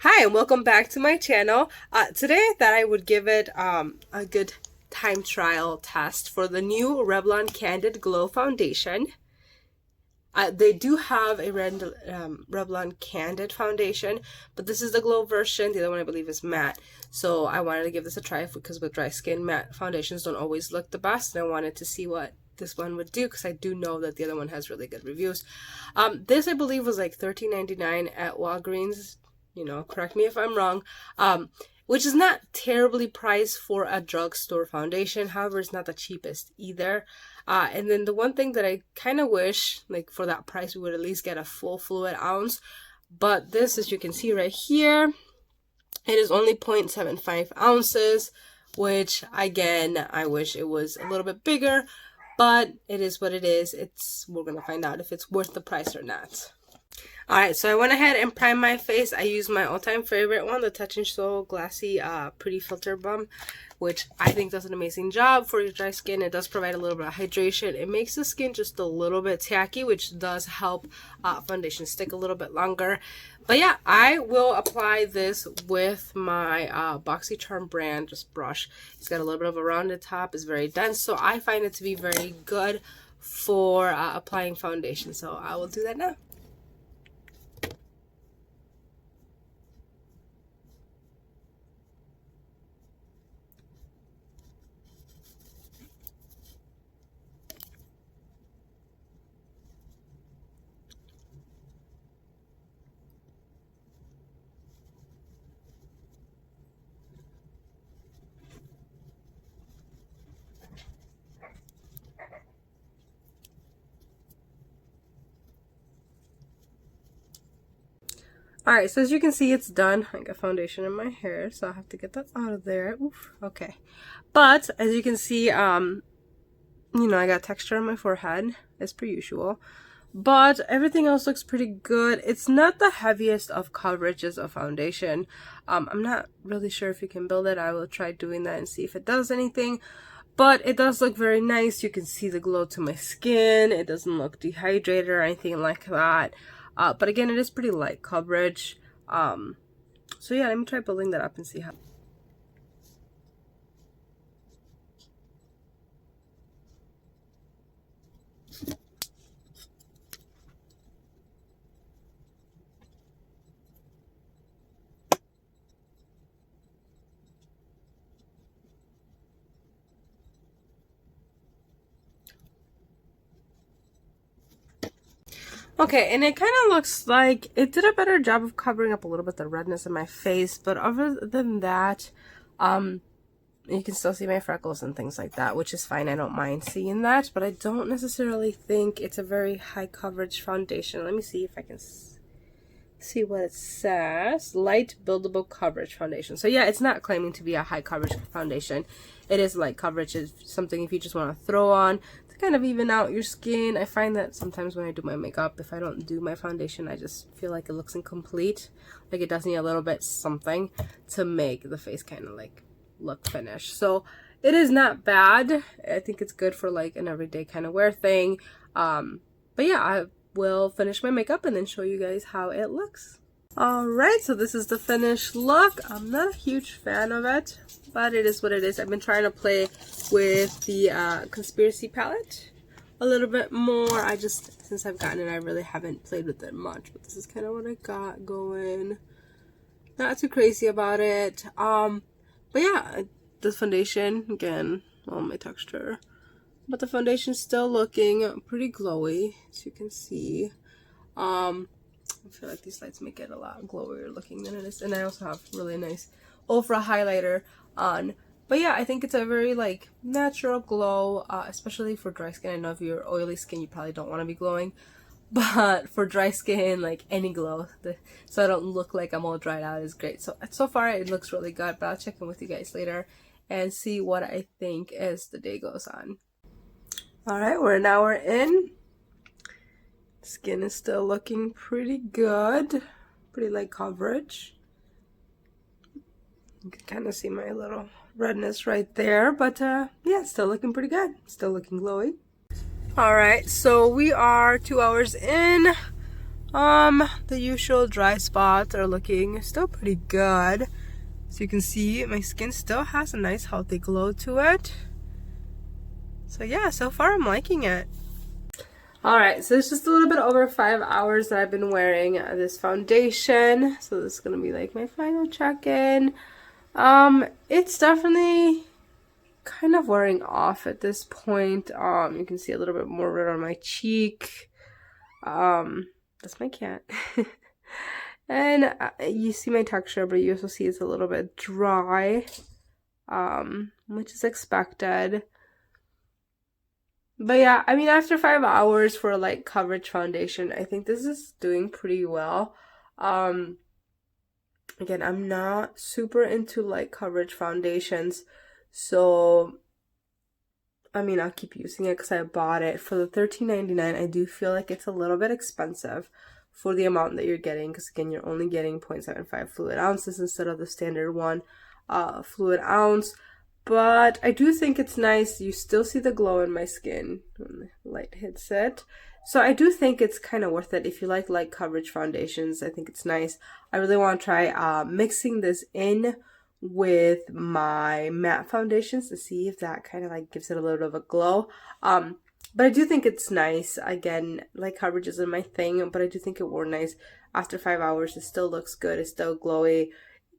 Hi and welcome back to my channel. Today I thought I would give it a good time trial test for the new Revlon Candid Glow foundation. They do have a Revlon Candid foundation, but this is the glow version. The other one I believe is matte. So I wanted to give this a try because with dry skin, matte foundations don't always look the best. And I wanted to see what this one would do because I do know that the other one has really good reviews. This I believe was like $13.99 at Walgreens. You know, correct me if I'm wrong, which is not terribly priced for a drugstore foundation. However, it's not the cheapest either. And then the one thing that I kind of wish, like for that price, we would at least get a full fluid ounce. But this, as you can see right here, it is only 0.75 ounces, which again, I wish it was a little bit bigger, but it is what it is. We're going to find out if it's worth the price or not. Alright, so I went ahead and primed my face. I used my all-time favorite one, the Touch and Soul Glassy Pretty Filter Balm, which I think does an amazing job for your dry skin. It does provide a little bit of hydration. It makes the skin just a little bit tacky, which does help foundation stick a little bit longer. But yeah, I will apply this with my BoxyCharm brand just brush. It's got a little bit of a rounded top. It's very dense, so I find it to be very good for applying foundation. So I will do that now. Alright, so as you can see, it's done. I got foundation in my hair, so I'll have to get that out of there. Oof, okay. But, as you can see, you know, I got texture on my forehead, as per usual. But everything else looks pretty good. It's not the heaviest of coverages of foundation. I'm not really sure if you can build it. I will try doing that and see if it does anything. But it does look very nice. You can see the glow to my skin. It doesn't look dehydrated or anything like that. But again, it is pretty light coverage. So yeah, let me try building that up and see how. Okay, and it kind of looks like it did a better job of covering up a little bit the redness in my face, but other than that, you can still see my freckles and things like that, which is fine. I don't mind seeing that, but I don't necessarily think it's a very high coverage foundation. Let me see if I can see what it says. Light buildable coverage foundation. So yeah, it's not claiming to be a high coverage foundation. It is light coverage. It's something if you just want to throw on to kind of even out your skin. I find that sometimes when I do my makeup, if I don't do my foundation, I just feel like it looks incomplete. Like it does need a little bit something to make the face kind of like look finished. So it is not bad. I think it's good for like an everyday kind of wear thing. But yeah, I will finish my makeup and then show you guys how it looks. Alright, so this is the finished look. I'm not a huge fan of it, but it is what it is. I've been trying to play with the Conspiracy palette a little bit more. Since I've gotten it, I really haven't played with it much, but this is kind of what I got going. Not too crazy about it. But yeah, this foundation, again, all my texture. But the foundation's still looking pretty glowy, as you can see. I feel like these lights make it a lot glowier looking than it is. And I also have really nice ultra highlighter on. But yeah, I think it's a very like natural glow, especially for dry skin. I know if you're oily skin, you probably don't want to be glowing. But for dry skin, like any glow, so I don't look like I'm all dried out is great. So far it looks really good, but I'll check in with you guys later and see what I think as the day goes on. Alright, we're an hour in. Skin is still looking pretty good. Pretty light coverage. You can kind of see my little redness right there. But yeah, it's still looking pretty good. Still looking glowy. Alright, so we are 2 hours in. The usual dry spots are looking still pretty good. So you can see my skin still has a nice healthy glow to it. So yeah, so far I'm liking it. Alright, so it's just a little bit over 5 hours that I've been wearing this foundation. So this is going to be like my final check-in. It's definitely kind of wearing off at this point. You can see a little bit more red on my cheek. That's my cat. And you see my texture, but you also see it's a little bit dry, which is expected. But yeah, I mean, after 5 hours for light coverage foundation, I think this is doing pretty well. Again, I'm not super into light coverage foundations, so I mean, I'll keep using it because I bought it for the $13.99. I do feel like it's a little bit expensive for the amount that you're getting, because again, you're only getting 0.75 fluid ounces instead of the standard one fluid ounce. But I do think it's nice. You still see the glow in my skin when the light hits it. So I do think it's kind of worth it if you like light coverage foundations. I think it's nice. I really want to try mixing this in with my matte foundations to see if that kind of like gives it a little bit of a glow. But I do think it's nice. Again, light coverage isn't my thing, but I do think it wore nice. After 5 hours, it still looks good. It's still glowy.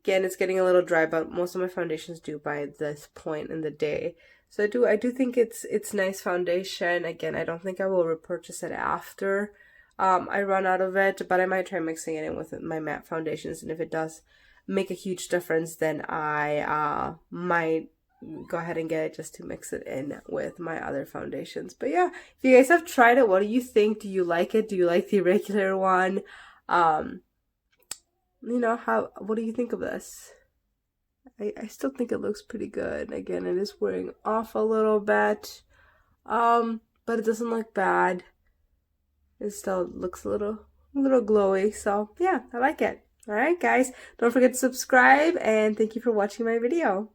Again, it's getting a little dry, but most of my foundations do by this point in the day. So I do think it's nice foundation. Again, I don't think I will repurchase it after I run out of it, but I might try mixing it in with my matte foundations, and if it does make a huge difference, then I might go ahead and get it just to mix it in with my other foundations. But yeah, if you guys have tried it, what do you think? Do you like it? Do you like the regular one? You know, what do you think of this? I still think it looks pretty good. Again, it is wearing off a little bit, but it doesn't look bad. It still looks a little glowy. So yeah, I like it. Alright guys, don't forget to subscribe, and thank you for watching my video.